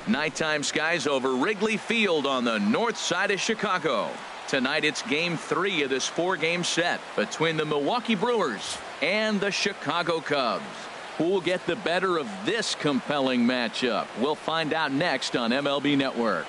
Nighttime skies over Wrigley Field on the north side of Chicago. Tonight it's Game 3 of this 4-game set between the Milwaukee Brewers and the Chicago Cubs. Who will get the better of this compelling matchup? We'll find out next on MLB Network.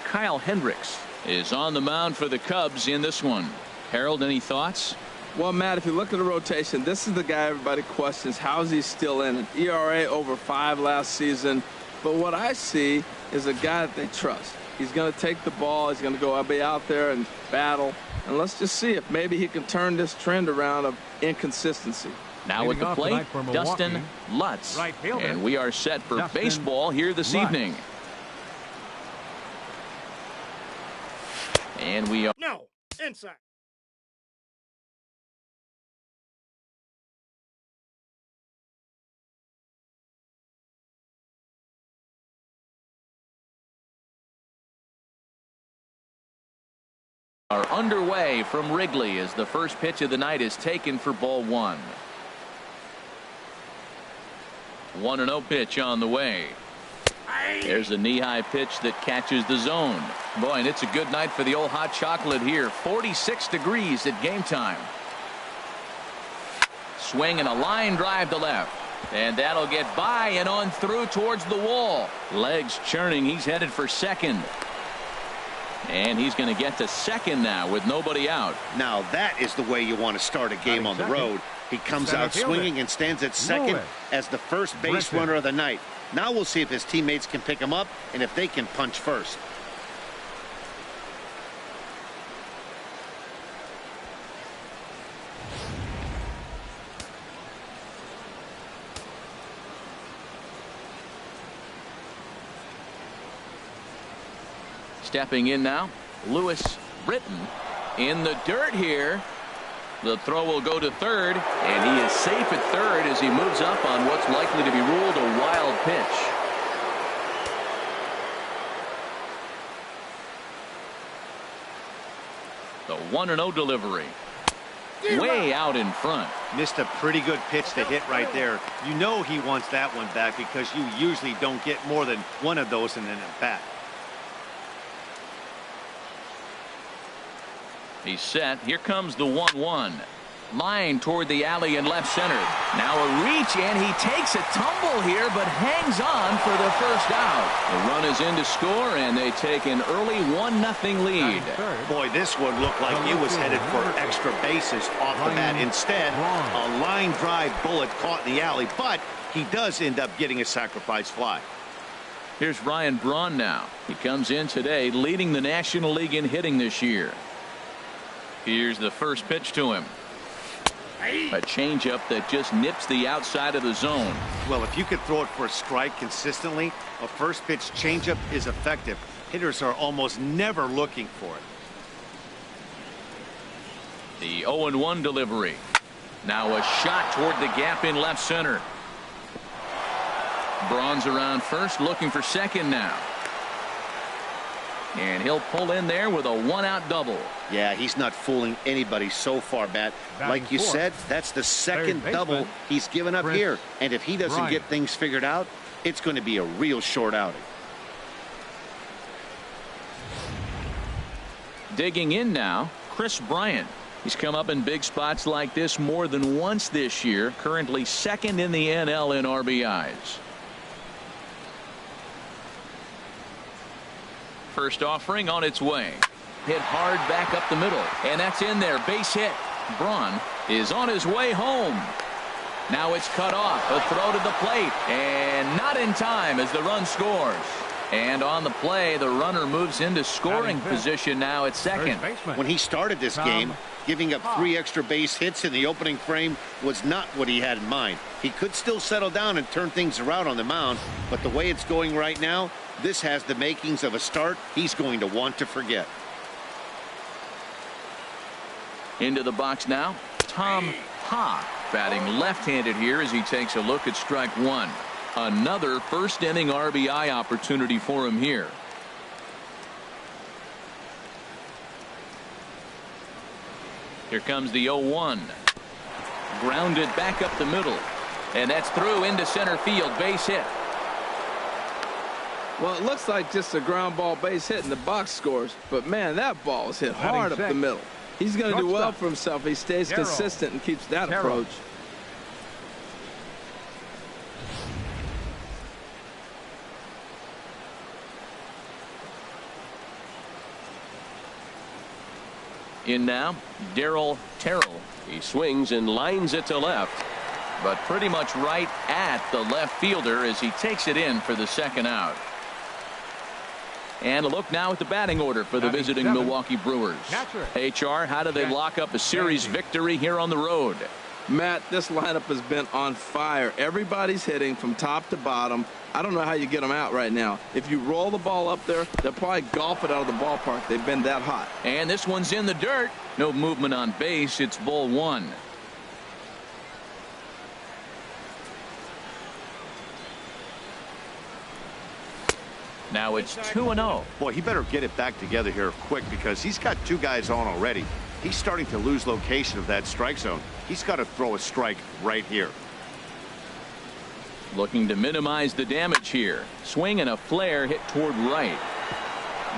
Kyle Hendricks is on the mound for the Cubs in this one. Harold, any thoughts? Well, Matt, if you look at the rotation, this is the guy everybody questions. How is he still in it? ERA over 5 last season. But what I see is a guy that they trust. He's going to take the ball. He's going to go be out there and battle. And let's just see if maybe he can turn this trend around of inconsistency. Now at the plate, Dustin Lutz. And we are set for baseball here this evening. And we are... No, inside. Are underway from Wrigley as the first pitch of the night is taken for ball 1. 1-0 pitch on the way. There's a knee-high pitch that catches the zone. Boy, and it's a good night for the old hot chocolate here. 46 degrees at game time. Swing and a line drive to left. And that'll get by and on through towards the wall. Legs churning. He's headed for second. And he's going to get to second now with nobody out. Now that is the way you want to start a game on the road. He comes out swinging and stands at second as the first base runner of the night. Now we'll see if his teammates can pick him up and if they can punch first. Stepping in now, Lewis Britton in the dirt here. The throw will go to third, and he is safe at third as he moves up on what's likely to be ruled a wild pitch. The 1-0 delivery. Way out in front. Missed a pretty good pitch to hit right there. You know he wants that one back because you usually don't get more than one of those in an at-bat. He's set. Here comes the 1-1. Line toward the alley in left center. Now a reach, and he takes a tumble here, but hangs on for the first out. The run is in to score, and they take an early 1-0 lead. Boy, this one looked like it was headed for extra bases off the bat. Instead, a line drive bullet caught in the alley, but he does end up getting a sacrifice fly. Here's Ryan Braun now. He comes in today leading the National League in hitting this year. Here's the first pitch to him. A changeup that just nips the outside of the zone. Well, if you could throw it for a strike consistently, a first pitch changeup is effective. Hitters are almost never looking for it. The 0-1 delivery. Now a shot toward the gap in left center. Braun's around first, looking for second now. And he'll pull in there with a 1-out double. Yeah, he's not fooling anybody so far, Matt. Like you said, that's the second double he's given up here. And if he doesn't get things figured out, it's going to be a real short outing. Digging in now, Kris Bryant. He's come up in big spots like this more than once this year. Currently second in the NL in RBIs. First offering on its way. Hit hard back up the middle. And that's in there. Base hit. Braun is on his way home. Now it's cut off. A throw to the plate. And not in time as the run scores. And on the play, the runner moves into scoring position now at second. When he started this game, giving up 3 extra base hits in the opening frame was not what he had in mind. He could still settle down and turn things around on the mound, but the way it's going right now, this has the makings of a start he's going to want to forget. Into the box now, Tom Ha, batting left-handed here as he takes a look at strike one. Another first-inning RBI opportunity for him here. Here comes the 0-1. Grounded back up the middle. And that's through into center field. Base hit. Well, it looks like just a ground ball base hit in the box scores. But, man, that ball was hit hard up the middle. He's going to do well for himself. He stays consistent and keeps that approach. In now, Darryl Terrell. He swings and lines it to left. But pretty much right at the left fielder as he takes it in for the second out. And a look now at the batting order for the visiting Milwaukee Brewers. HR, how do they lock up a series victory here on the road? Matt, this lineup has been on fire. Everybody's hitting from top to bottom. I don't know how you get them out right now. If you roll the ball up there, they'll probably golf it out of the ballpark. They've been that hot. And this one's in the dirt. No movement on base. It's ball one. Now it's 2-0. Boy, he better get it back together here quick because he's got two guys on already. He's starting to lose location of that strike zone. He's got to throw a strike right here. Looking to minimize the damage here. Swing and a flare hit toward right.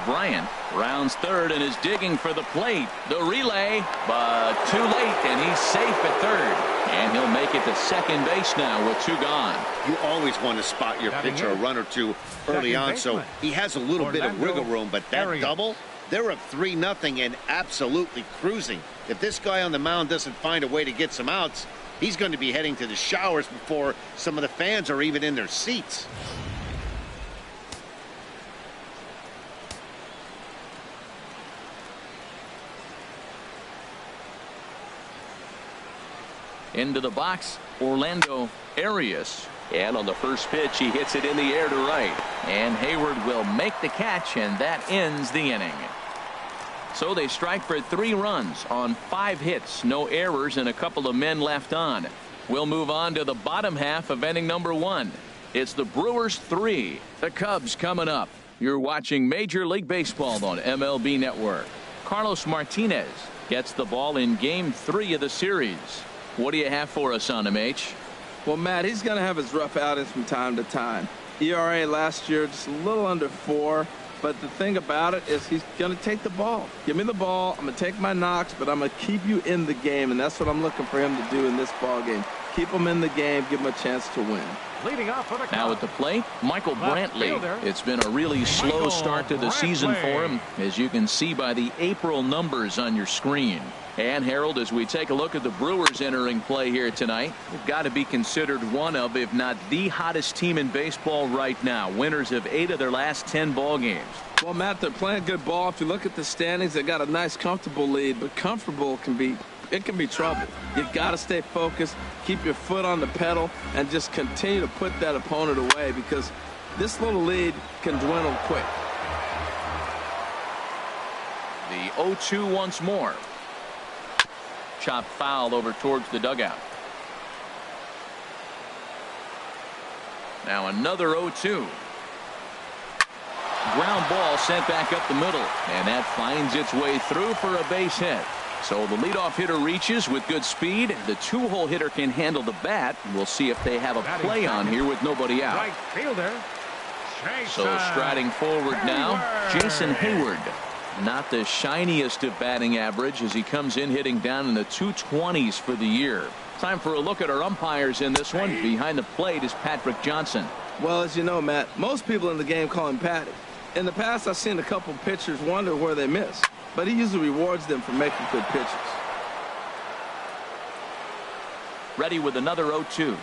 Bryant rounds third and is digging for the plate. The relay, but too late, and he's safe at third. And he'll make it to second base now with two gone. You always want to spot your pitcher a run or two early on, so he has a little bit of wiggle room, but that double, they're up 3-0 and absolutely cruising. If this guy on the mound doesn't find a way to get some outs, he's going to be heading to the showers before some of the fans are even in their seats. Into the box, Orlando Arias. And on the first pitch, he hits it in the air to right. And Hayward will make the catch, and that ends the inning. So they strike for 3 runs on 5 hits, no errors, and a couple of men left on. We'll move on to the bottom half of inning number 1. It's the Brewers 3, the Cubs coming up. You're watching Major League Baseball on MLB Network. Carlos Martinez gets the ball in Game 3 of the series. What do you have for us on him, H? Well, Matt, he's going to have his rough outings from time to time. ERA last year just a little under 4. But the thing about it is he's going to take the ball. Give me the ball. I'm going to take my knocks, but I'm going to keep you in the game. And that's what I'm looking for him to do in this ball game. Keep him in the game. Give him a chance to win. Leading off for the now at the plate, Michael Brantley. It's been a really slow start to the season for him, as you can see by the April numbers on your screen. And Harold, as we take a look at the Brewers entering play here tonight, they've got to be considered one of, if not the hottest team in baseball right now. Winners of 8 of their last 10 ball games. Well, Matt, they're playing good ball. If you look at the standings, they got a nice, comfortable lead, but comfortable can be trouble. You got to stay focused, keep your foot on the pedal, and just continue to put that opponent away because this little lead can dwindle quick. The 0-2 once more. Chopped foul over towards the dugout. Now another 0-2. Ground ball sent back up the middle, and that finds its way through for a base hit. So the leadoff hitter reaches with good speed. The 2-hole hitter can handle the bat. We'll see if they have a play on here with nobody out. Right fielder. So striding forward now, Jason Hayward. Not the shiniest of batting average as he comes in hitting down in the 220s for the year. Time for a look at our umpires in this one. Behind the plate is Patrick Johnson. Well, as you know, Matt, most people in the game call him Patty. In the past, I've seen a couple pitchers wonder where they miss, but he usually rewards them for making good pitches. Ready with another 0-2.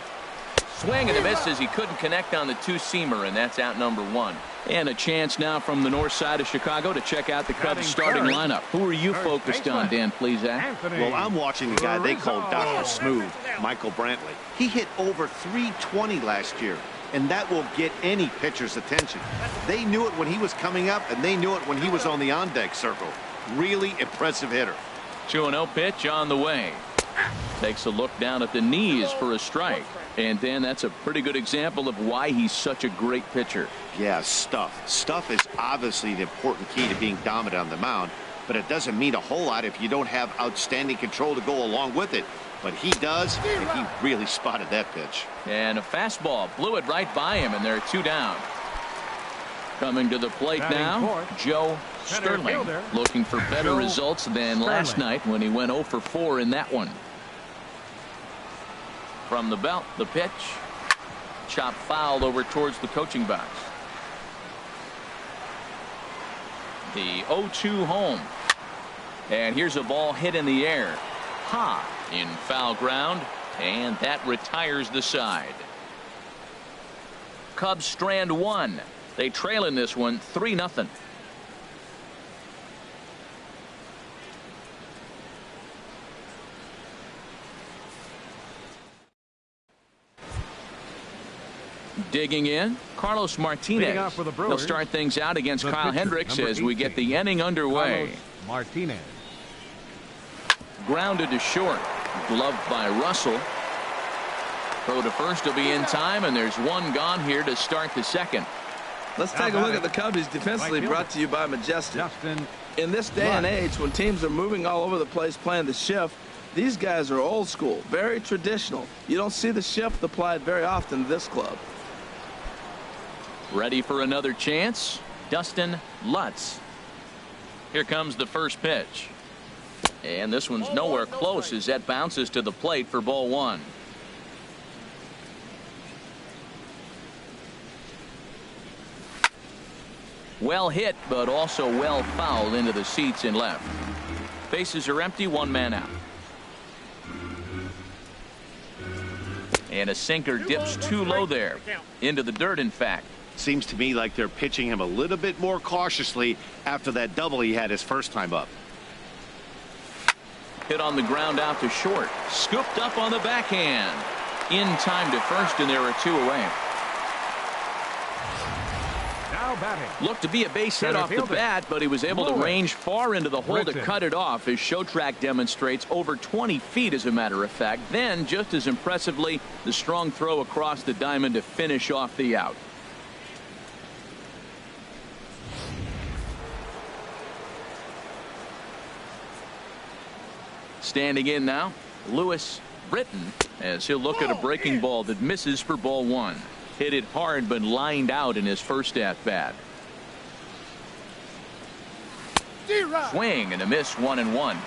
Swing and a miss as he couldn't connect on the 2-seamer, and that's out number 1. And a chance now from the north side of Chicago to check out the Cubs starting lineup. Who are you focused on, Dan Plesac? Well, I'm watching the guy they call Dr. Smooth, Michael Brantley. He hit over 320 last year, and that will get any pitcher's attention. They knew it when he was coming up, and they knew it when he was on the on-deck circle. Really impressive hitter. 2-0 pitch on the way. Takes a look down at the knees for a strike. And Dan, that's a pretty good example of why he's such a great pitcher. Yeah, stuff. Stuff is obviously the important key to being dominant on the mound, but it doesn't mean a whole lot if you don't have outstanding control to go along with it. but he does, and he really spotted that pitch. And a fastball blew it right by him, and they're 2 down. Coming to the plate now, Joe Sterling, looking for better results than last night when he went 0 for 4 in that one. From the belt, the pitch. Chop fouled over towards the coaching box. The 0-2 home. And here's a ball hit in the air. In foul ground, and that retires the side. Cubs strand 1. They trail in this one 3-0. Digging in, Carlos Martinez. He'll start things out against Kyle Hendricks as we get the inning underway. Martinez. Grounded to short. Gloved by Russell. Throw to first will be in time, and there's 1 gone here to start the second. Let's take a look at the Cubbies defensively, brought to you by Majestic. In this day and age, when teams are moving all over the place playing the shift, these guys are old school, very traditional. You don't see the shift applied very often to this club. Ready for another chance? Dustin Lutz. Here comes the first pitch. And this one's nowhere close as that bounces to the plate for ball 1. Well hit, but also well fouled into the seats in left. Bases are empty, 1 man out. And a sinker dips too low there. Into the dirt, in fact. Seems to me like they're pitching him a little bit more cautiously after that double he had his first time up. Hit on the ground out to short. Scooped up on the backhand. In time to first, and there are 2 away. Looked to be a base hit off the bat, but he was able to range far into the hole to cut it off, as show track demonstrates, over 20 feet as a matter of fact. Then, just as impressively, the strong throw across the diamond to finish off the out. Standing in now, Lewis Britton, as he'll look at a breaking ball that misses for ball 1. Hit it hard, but lined out in his first at bat. Swing and a miss, 1-1.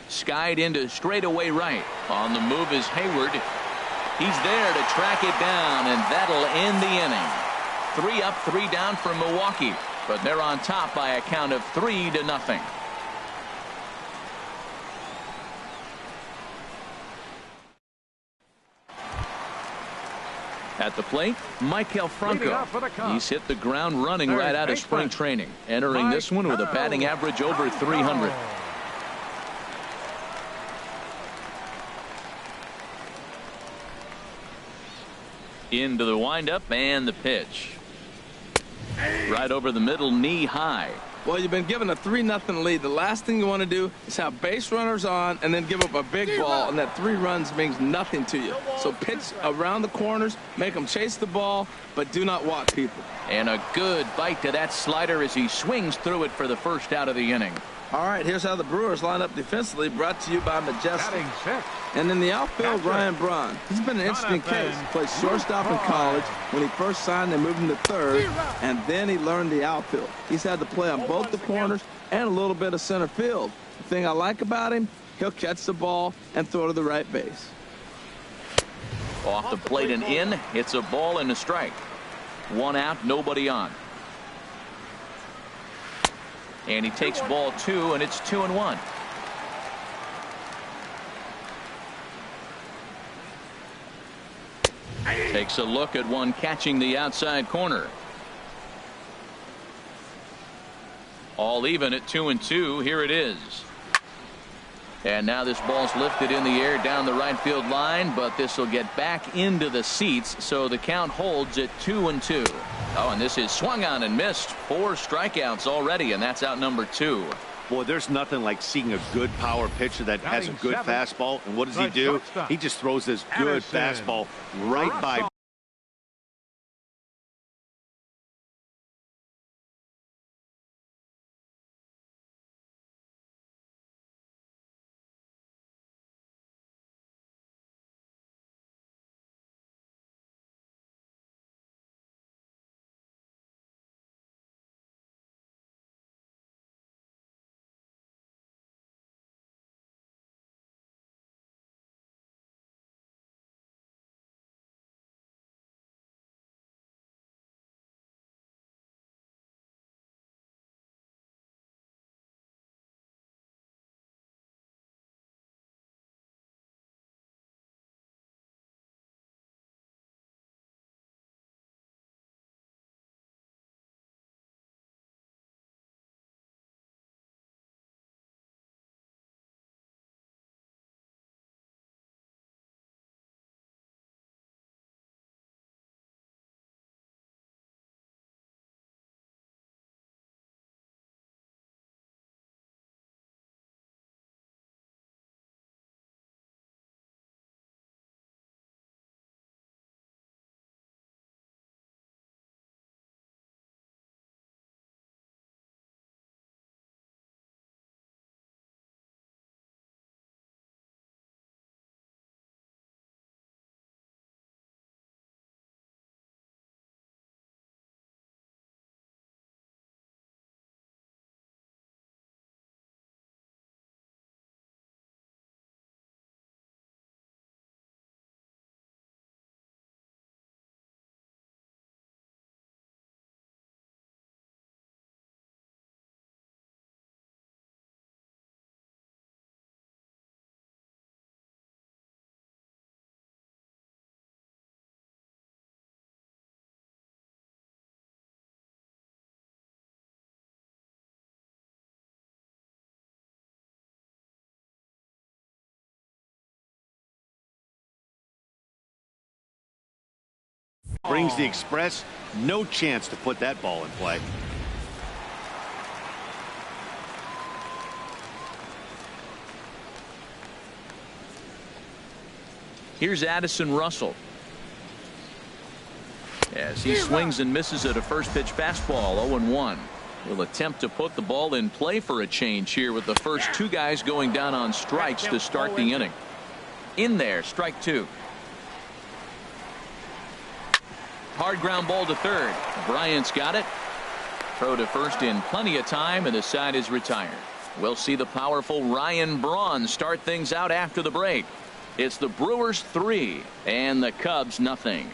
Skied into straightaway right. On the move is Hayward. He's there to track it down, and that'll end the inning. 3 up, 3 down for Milwaukee, but they're on top by a count of 3-0. At the plate, Michael Franco. He's hit the ground running right out of spring training, entering this one with a batting average over 300. Into the windup and the pitch. Right over the middle, knee high. Well, you've been given a 3-0 lead. The last thing you want to do is have base runners on and then give up a big ball, and that 3 runs means nothing to you. So pitch around the corners, make them chase the ball, but do not walk people. And a good bite to that slider as he swings through it for the first out of the inning. All right, here's how the Brewers line up defensively, brought to you by Majestic. And in the outfield, Ryan Braun. He's been an interesting case. Played shortstop in college. When he first signed, they moved him to third, and then he learned the outfield. He's had to play on both the corners and a little bit of center field. The thing I like about him, he'll catch the ball and throw to the right base. Off the plate and in. It's a ball and a strike. 1 out, nobody on. And he takes ball 2, and it's 2-1. Takes a look at one catching the outside corner. All even at 2-2. Here it is. And now this ball's lifted in the air down the right field line, but this will get back into the seats, so the count holds at 2-2. Oh, and this is swung on and missed. 4 strikeouts already, and that's out number 2. Boy, there's nothing like seeing a good power pitcher that has a good fastball. And what does he do? He just throws this good fastball right by brings the express. No chance to put that ball in play. Here's Addison Russell. As he swings and misses at a first pitch fastball, 0-1. Will attempt to put the ball in play for a change here with the first two guys going down on strikes to start the inning. In there, strike two. Hard ground ball to third. Bryant's got it. Throw to first in plenty of time, and the side is retired. We'll see the powerful Ryan Braun start things out after the break. It's the Brewers 3 and the Cubs nothing.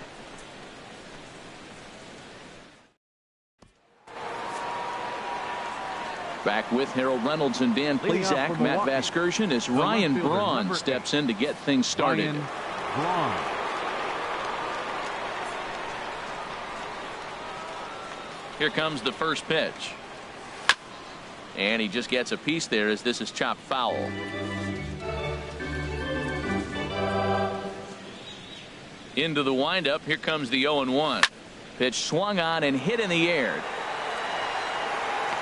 Back with Harold Reynolds and Dan Plesac, Matt Vasgersian, as Ryan Braun steps in to get things started. Here comes the first pitch. And he just gets a piece there as this is chopped foul. Into the windup. Here comes the 0-1. Pitch swung on and hit in the air.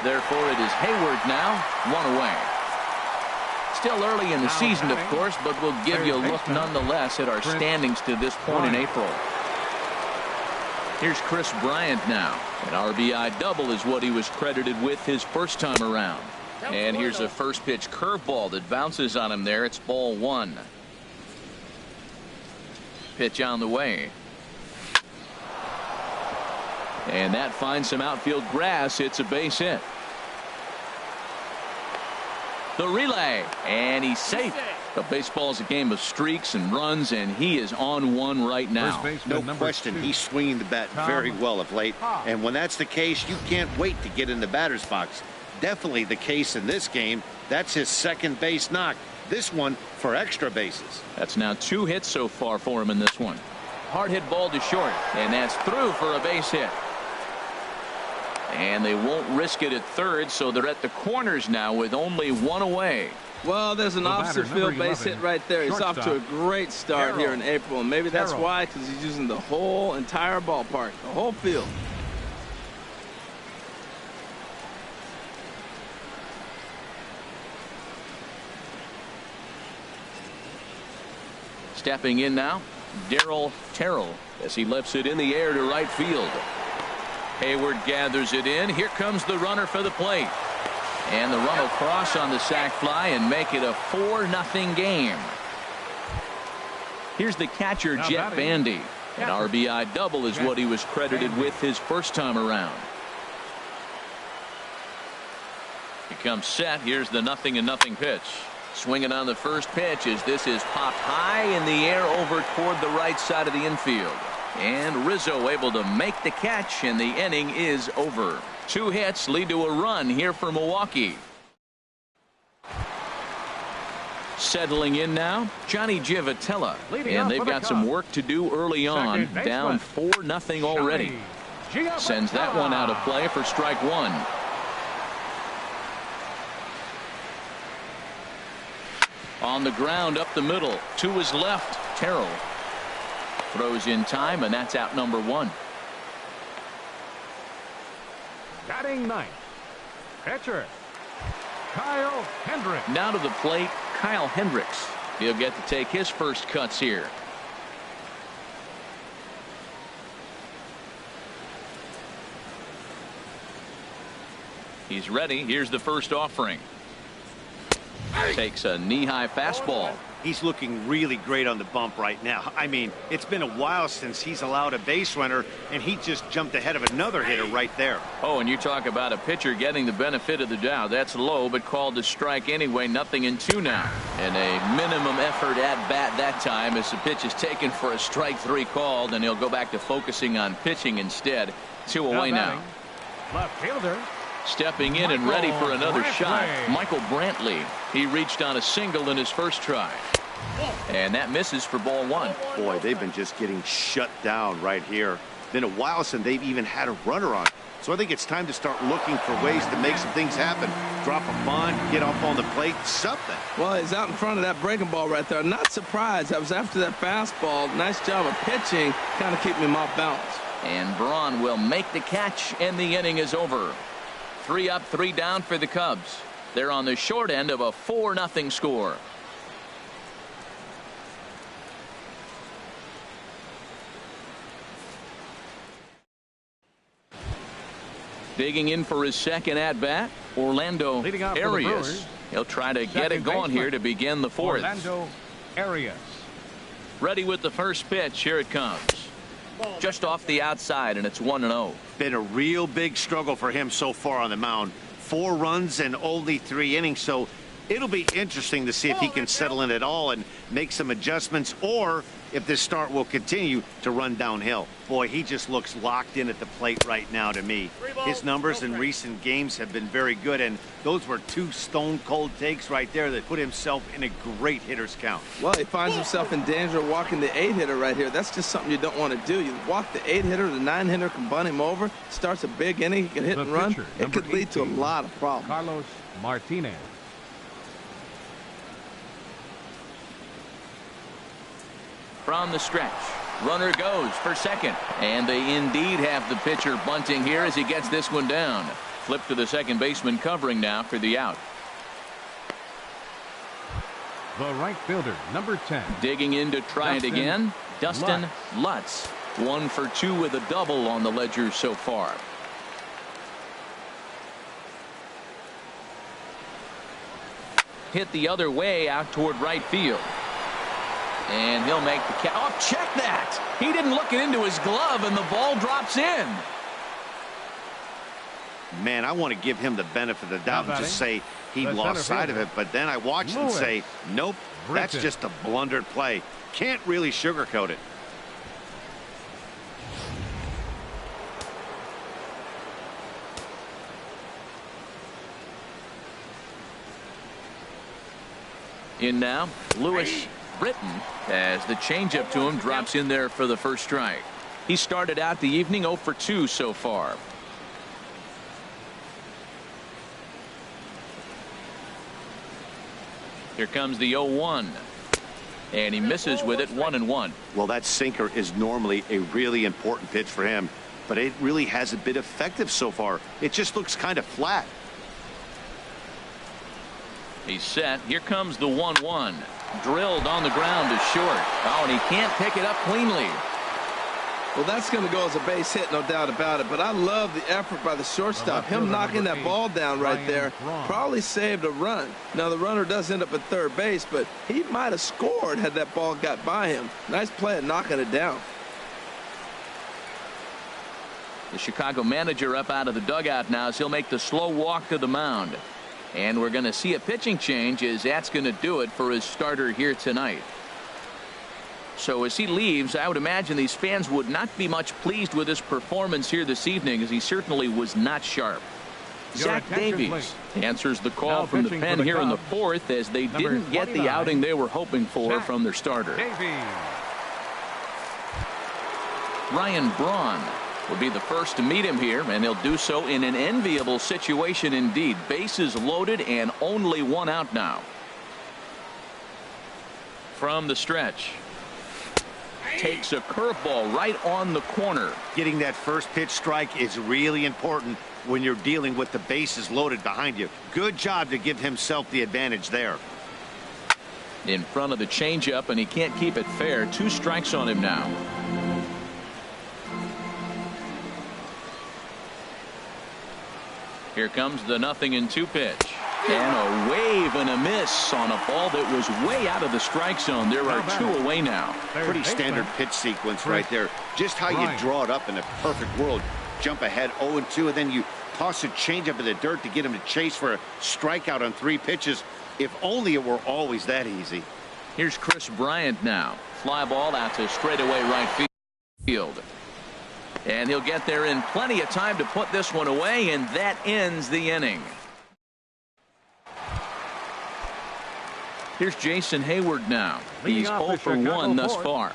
Therefore, it is Hayward now, one away. Still early in the season, of course, but we'll give you a look nonetheless at our standings to this point in April. Here's Kris Bryant now. An RBI double is what he was credited with his first time around. And here's a first pitch curveball that bounces on him there. It's ball one. Pitch on the way. And that finds some outfield grass. It's a base hit. The relay, and he's safe. But baseball's a game of streaks and runs, and he is on one right now. No question, he's swinging the bat very well of late. And when that's the case, you can't wait to get in the batter's box. Definitely the case in this game. That's his second base knock. This one for extra bases. That's now 2 hits so far for him in this one. Hard hit ball to short, and that's through for a base hit. And they won't risk it at third, so they're at the corners now with only one away. Well, there's an opposite field base hit right there. He's off to a great start here in April, and maybe that's why, because he's using the whole entire ballpark, the whole field. Stepping in now, Darryl Terrell as he lifts it in the air to right field. Hayward gathers it in. Here comes the runner for the plate. And the run will cross on the sac fly and make it a 4-0 game. Here's the catcher, Jet Bandy. An RBI double is what he was credited with his first time around. He comes set. Here's the 0-0 pitch. Swinging on the first pitch as this is popped high in the air over toward the right side of the infield. And Rizzo able to make the catch, and the inning is over. 2 hits lead to a run here for Milwaukee. Settling in now, Johnny Givotella. And they've got some work to do early on. Down 4-0 already. Sends that one out of play for strike one. On the ground up the middle. To his left, Terrell. Throws in time, and that's out number 1. Batting ninth, pitcher Kyle Hendricks. Now to the plate, Kyle Hendricks. He'll get to take his first cuts here. He's ready. Here's the first offering. Takes a knee-high fastball. He's looking really great on the bump right now. I mean, it's been a while since he's allowed a base runner, and he just jumped ahead of another hitter right there. Oh, and you talk about a pitcher getting the benefit of the doubt. That's low, but called to strike anyway. 0-2 now. And a minimum effort at bat that time as the pitch is taken for a strike 3 called, and he'll go back to focusing on pitching instead. 2 away now. Left fielder. Stepping in and ready for another shot, Michael Brantley. He reached on a single in his first try. And that misses for ball 1. Boy, they've been just getting shut down right here. Been a while since they've even had a runner on. So I think it's time to start looking for ways to make some things happen. Drop a bunt, get up on the plate, something. Well, he's out in front of that breaking ball right there. Not surprised. I was after that fastball. Nice job of pitching, kind of keeping him off balance. And Braun will make the catch, and the inning is over. 3 up, 3 down for the Cubs. They're on the short end of a 4-0 score. Digging in for his second at-bat, Orlando Arias. He'll try to get it going here to begin the 4th. Orlando Arias. Ready with the first pitch. Here it comes. Just off the outside, and it's 1-0. Been a real big struggle for him so far on the mound. 4 runs and only 3 innings, so it'll be interesting to see if he can settle in at all and make some adjustments, or if this start will continue to run downhill. Boy, he just looks locked in at the plate right now to me. His numbers in recent games have been very good, and those were 2 stone-cold takes right there that put himself in a great hitter's count. Well, he finds himself in danger of walking the 8-hitter right here. That's just something you don't want to do. You walk the 8-hitter, the 9-hitter can bunt him over, starts a big inning, he can hit and run. It could lead to a lot of problems. Carlos Martinez. From the stretch, runner goes for second, and they indeed have the pitcher bunting here as he gets this one down. Flip to the second baseman covering now for the out. The right fielder, number 10. Digging in to try it again, Dustin Lutz. 1 for 2 with a double on the ledger so far. Hit the other way out toward right field. And he'll make the catch. Oh, check that. He didn't look it into his glove, and the ball drops in. Man, I want to give him the benefit of the doubt and just say he lost sight of it. But then I watched and say, nope, that's just a blundered play. Can't really sugarcoat it. In now, Lewis Britton, as the changeup to him drops in there for the first strike. He started out the evening 0 for 2 so far. Here comes the 0-1, and he misses with it 1-1. Well, that sinker is normally a really important pitch for him, but it really hasn't been effective so far. It just looks kind of flat. He's set. Here comes the 1-1. Drilled on the ground to short. Oh, and he can't pick it up cleanly. Well, that's going to go as a base hit, no doubt about it. But I love the effort by the shortstop. Him knocking that ball down right there probably saved a run. Now, the runner does end up at third base, but he might have scored had that ball got by him. Nice play at knocking it down. The Chicago manager up out of the dugout now as he'll make the slow walk to the mound. And we're going to see a pitching change as that's going to do it for his starter here tonight. So as he leaves, I would imagine these fans would not be much pleased with his performance here this evening, as he certainly was not sharp. Zach Davies answers the call from the pen here in the 4th, as they didn't get the outing they were hoping for from their starter. Ryan Braun will be the first to meet him here, and he'll do so in an enviable situation indeed. Bases loaded and only 1 out now. From the stretch, takes a curveball right on the corner. Getting that first pitch strike is really important when you're dealing with the bases loaded behind you. Good job to give himself the advantage there. In front of the changeup, and he can't keep it fair. 2 strikes on him now. Here comes the 0-2 pitch. And a wave and a miss on a ball that was way out of the strike zone. There are 2 away now. Pretty standard pitch sequence right there. Just how you draw it up in a perfect world. Jump ahead 0-2, and then you toss a changeup in the dirt to get him to chase for a strikeout on 3 pitches. If only it were always that easy. Here's Kris Bryant now. Fly ball out to straightaway right field. And he'll get there in plenty of time to put this one away, and that ends the inning. Here's Jason Hayward now. He's 0 for 1 thus far.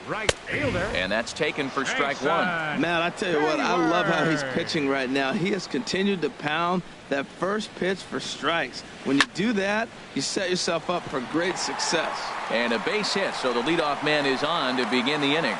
right fielder. And that's taken for strike one. Man, I tell you what, I love how he's pitching right now. He has continued to pound that first pitch for strikes. When you do that, you set yourself up for great success. And a base hit, so the leadoff man is on to begin the inning.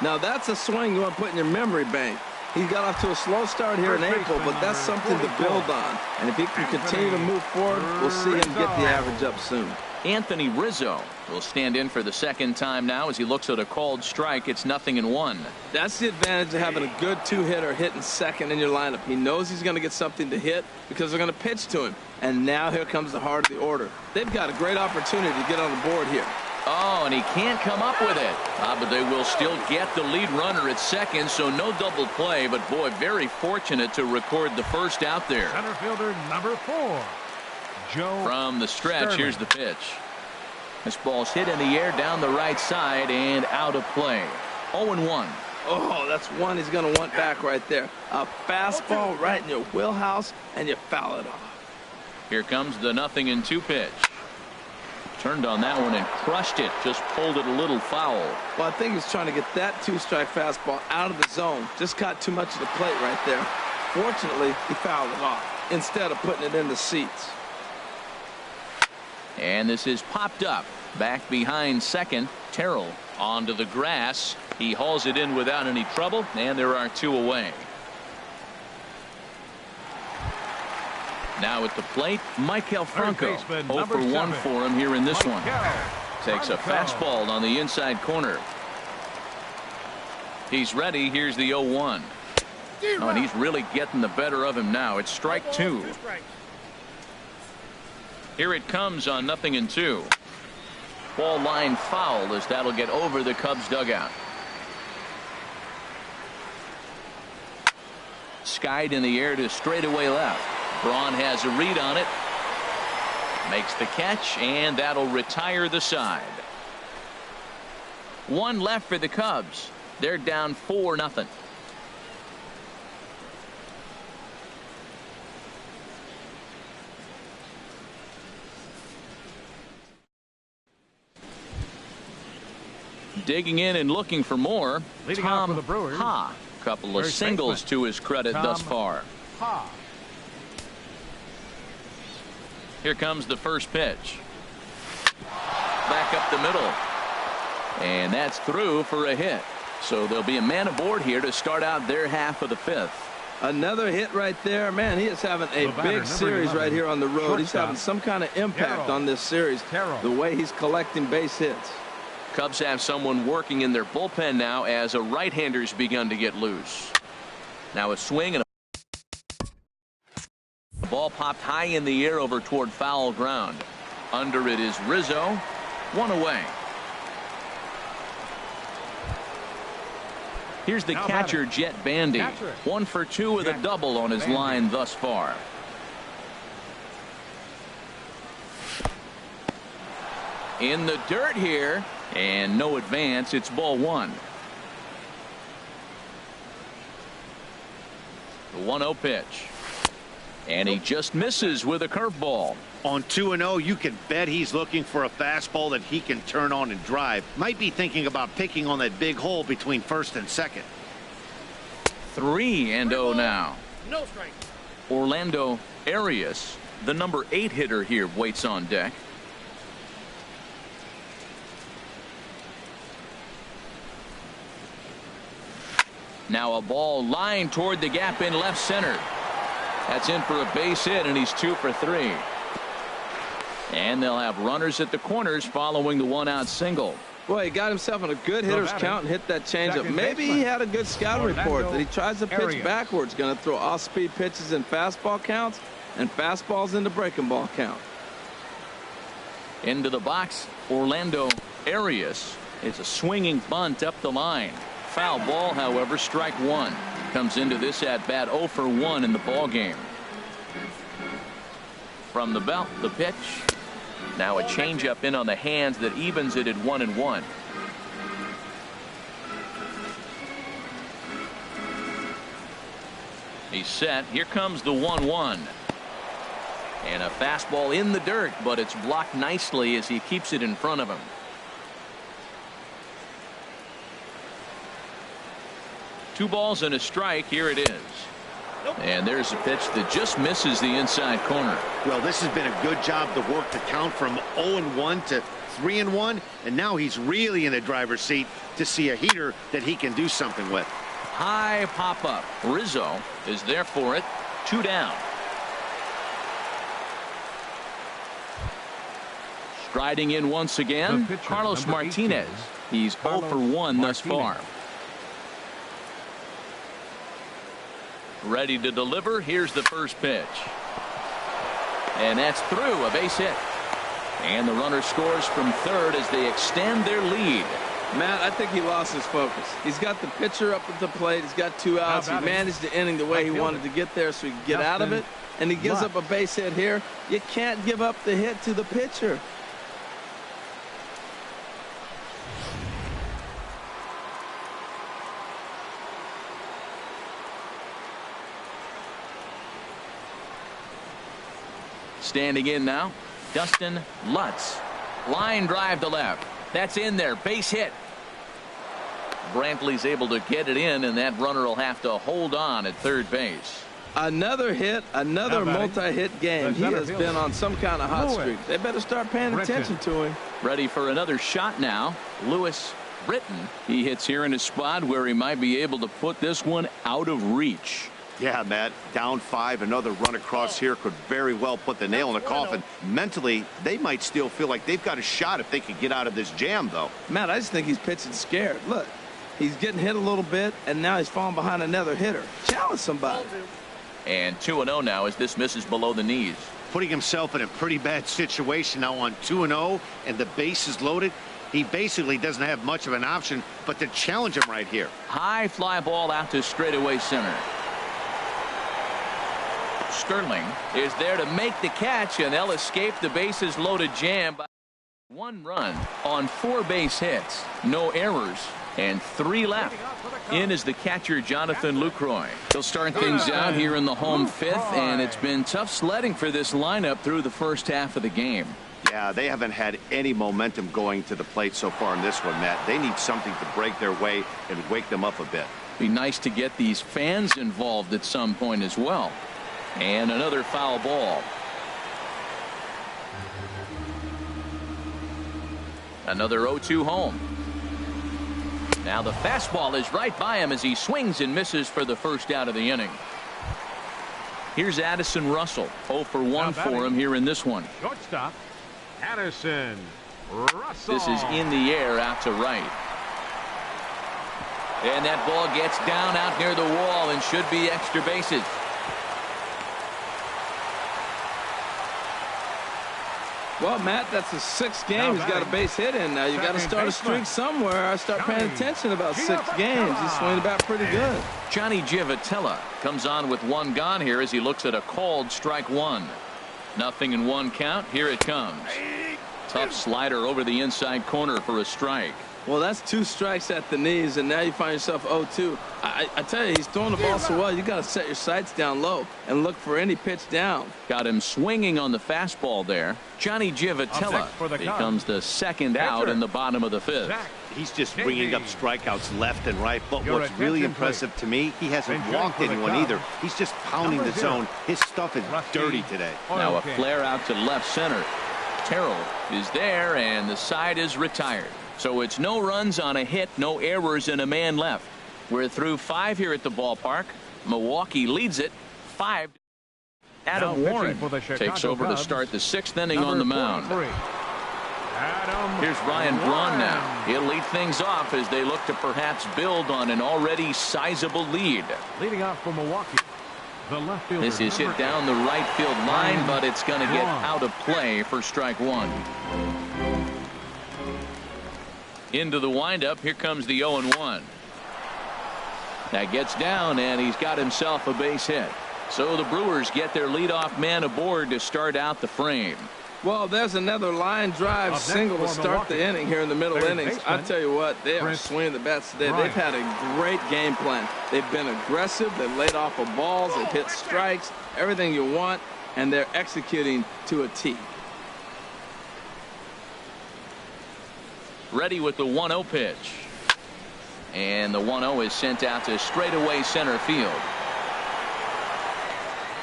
Now that's a swing you want to put in your memory bank. He got off to a slow start here in April, but that's something to build on. And if he can continue to move forward, we'll see him get the average up soon. Anthony Rizzo will stand in for the second time now as he looks at a called strike. It's 0-1. That's the advantage of having a good two-hitter hitting second in your lineup. He knows he's going to get something to hit because they're going to pitch to him. And now here comes the heart of the order. They've got a great opportunity to get on the board here. Oh, and he can't come up with it. But they will still get the lead runner at second, so no double play. But, boy, very fortunate to record the first out there. Center fielder number 4, Joe. From the stretch, Sterling. here's the pitch. This ball's hit in the air down the right side and out of play. 0-1. Oh, that's one he's going to want back right there. A fastball right in your wheelhouse, and you foul it off. Here comes the 0-2 pitch. Turned on that one and crushed it. Just pulled it a little foul. Well, I think he's trying to get that two-strike fastball out of the zone. Just caught too much of the plate right there. Fortunately, he fouled it off instead of putting it in the seats. And this is popped up. Back behind second. Terrell onto the grass. He hauls it in without any trouble, and there are two away. Now at the plate, Michael Franco. 0 for 1 for him here in this one. Takes a fastball on the inside corner. He's ready. Here's the 0-1. Oh, and he's really getting the better of him now. It's strike two. Here it comes on 0-2. Ball line foul as that'll get over the Cubs dugout. Skied in the air to straightaway left. Braun has a read on it. Makes the catch, and that'll retire the side. One left for the Cubs. They're down 4-0. Digging in and looking for more. Leading off Tom for the Brewers. Ha. Couple of singles to his credit thus far. Ha. Here comes the first pitch. Back up the middle. And that's through for a hit. So there'll be a man aboard here to start out their half of the fifth. Another hit right there. Man, he is having a big series right here on the road. He's having some kind of impact on this series. The way he's collecting base hits. Cubs have someone working in their bullpen now as a right-hander's begun to get loose. Now a swing and the ball popped high in the air over toward foul ground. Under it is Rizzo. One away. Here's the catcher, Jet Bandy. 1 for 2 with a double on his line thus far. In the dirt here, and no advance. It's ball one. The 1-0 pitch. And he just misses with a curveball. On 2-0, you can bet he's looking for a fastball that he can turn on and drive. Might be thinking about picking on that big hole between first and second. 3-0 now. No strike. Orlando Arias, the number 8 hitter here, waits on deck. Now a ball lined toward the gap in left center. That's in for a base hit, and he's 2 for 3. And they'll have runners at the corners following the 1-out single. Boy, he got himself in a good hitter's count and hit that changeup. Maybe he had a good scout report that he tries to pitch backwards. Going to throw off-speed pitches in fastball counts and fastballs into breaking ball count. Into the box, Orlando Arias. It's a swinging bunt up the line. Foul ball, however, strike one. Comes into this at bat 0 for 1 in the ball game. From the belt, the pitch. Now a changeup in on the hands that evens it at 1-1. He's set. Here comes the 1-1. And a fastball in the dirt, but it's blocked nicely as he keeps it in front of him. 2 balls and a strike. Here it is. And there's a pitch that just misses the inside corner. Well, this has been a good job to work the count from 0-1 to 3-1, and now he's really in the driver's seat to see a heater that he can do something with. High pop up. Rizzo is there for it. 2 down. Striding in once again, Carlos Martinez. He's 0 for 1 thus far. Ready to deliver. Here's the first pitch. And that's through, a base hit. And the runner scores from third as they extend their lead. Matt, I think he lost his focus. He's got the pitcher up at the plate. He's got 2 outs. He managed the inning the way he wanted to get there so he could get out of it. And he gives up a base hit here. You can't give up the hit to the pitcher. Standing in now, Dustin Lutz. Line drive to left. That's in there. Base hit. Brantley's able to get it in, and that runner will have to hold on at third base. Another hit, another multi-hit game. He has been on some kind of hot streak. They better start paying attention to him. Ready for another shot now. Lewis Britton. He hits here in a spot where he might be able to put this one out of reach. Yeah, Matt, down 5, another run across here could very well put the nail in the coffin. Mentally, they might still feel like they've got a shot if they could get out of this jam, though. Matt, I just think he's pitching scared. Look, he's getting hit a little bit, and now he's falling behind another hitter. Challenge somebody. And 2-0 now as this misses below the knees. Putting himself in a pretty bad situation now on 2-0, and the base is loaded. He basically doesn't have much of an option but to challenge him right here. High fly ball out to straightaway center. Sterling is there to make the catch, and they'll escape the bases loaded jam by 1 run on 4 base hits, no errors, and 3 left. In is the catcher, Jonathan Lucroy. He'll start things out here in the home 5th, and it's been tough sledding for this lineup through the first half of the game. Yeah, they haven't had any momentum going to the plate so far in this one, Matt. They need something to break their way and wake them up a bit. Be nice to get these fans involved at some point as well. And another foul ball. Another 0-2 home. Now the fastball is right by him as he swings and misses for the first out of the inning. Here's Addison Russell. 0 for 1 for him here in this one. Shortstop, Addison Russell. This is in the air out to right. And that ball gets down out near the wall and should be extra bases. Well, Matt, that's the 6th game. He's got a base hit in now. You got to start a streak somewhere. I start paying attention about 6 games. He's swinging about pretty good. Johnny Givotella comes on with 1 gone here as he looks at a called strike 1. Nothing in 1 count. Here it comes. Tough slider over the inside corner for a strike. Well, that's 2 strikes at the knees, and now you find yourself 0-2. I tell you, he's throwing the ball so well, you got to set your sights down low and look for any pitch down. Got him swinging on the fastball there. Johnny Givotella becomes the 2nd out in the bottom of the 5th. He's just bringing up strikeouts left and right. But what's really impressive to me, he hasn't walked anyone either. He's just pounding the zone. His stuff is dirty today. Now a flare out to left center. Terrell is there, and the side is retired. So it's no runs on a hit, no errors, and a man left. We're through 5 here at the ballpark. Milwaukee leads it 5. Adam Warren takes over to start the 6th inning on the mound. Here's Ryan Braun now. He'll lead things off as they look to perhaps build on an already sizable lead. Leading off for Milwaukee, the left fielder. This is hit down the right field line, but it's going to get out of play for strike 1. Into the windup. Here comes the 0-1. That gets down, and he's got himself a base hit. So the Brewers get their leadoff man aboard to start out the frame. Well, there's another line drive single to start the inning here in the middle innings. I tell you what, they are swinging the bats today. They've had a great game plan. They've been aggressive. They've laid off of balls. They've hit strikes, everything you want, and they're executing to a T. Ready with the 1-0 pitch. And the 1-0 is sent out to straightaway center field.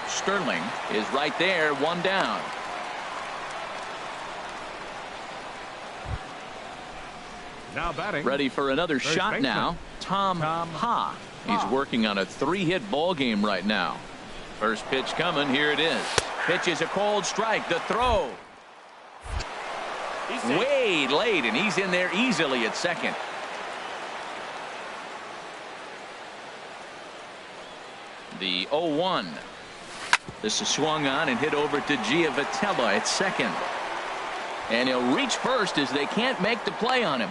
Sterling is right there, one down. Now batting. Ready for another shot baseman. now. Tom Ha. He's working on a 3-hit ball game right now. First pitch coming. Here it is. Pitch is a cold strike. The throw. Way late, and he's in there easily at second. The 0-1. This is swung on and hit over to Giavotella at second. And he'll reach first as they can't make the play on him.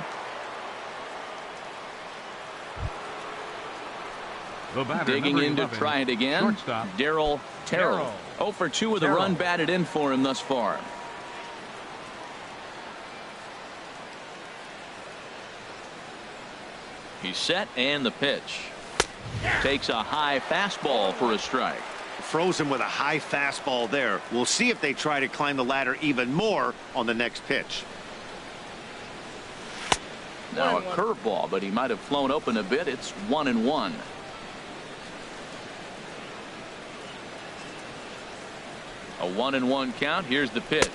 Digging in to try it again. Darryl Terrell. 0 for 2 with a run batted in for him thus far. He's set, and the pitch. Takes a high fastball for a strike. Froze him with a high fastball there. We'll see if they try to climb the ladder even more on the next pitch. Now a curveball, but he might have flown open a bit. It's 1-1. A 1-1 count. Here's the pitch.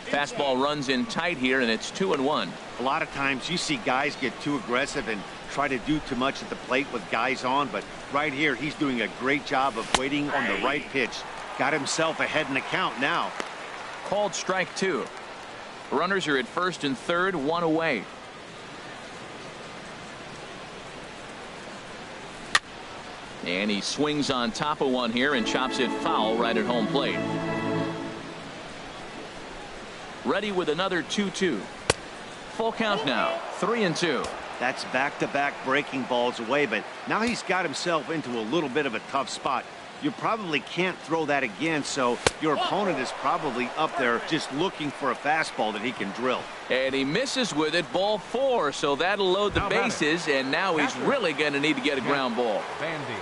Fastball runs in tight here, and it's 2-1. A lot of times you see guys get too aggressive and try to do too much at the plate with guys on, but right here he's doing a great job of waiting on the right pitch. Got himself ahead in the count now. Called strike 2. Runners are at first and third, 1 away. And he swings on top of one here and chops it foul right at home plate. Ready with another 2-2. Full count now, 3-2. That's back-to-back breaking balls away, but now he's got himself into a little bit of a tough spot. You probably can't throw that again, so your opponent is probably up there just looking for a fastball that he can drill. And he misses with it, ball 4, so that'll load the bases, and now he's really going to need to get a ground ball. Bandy.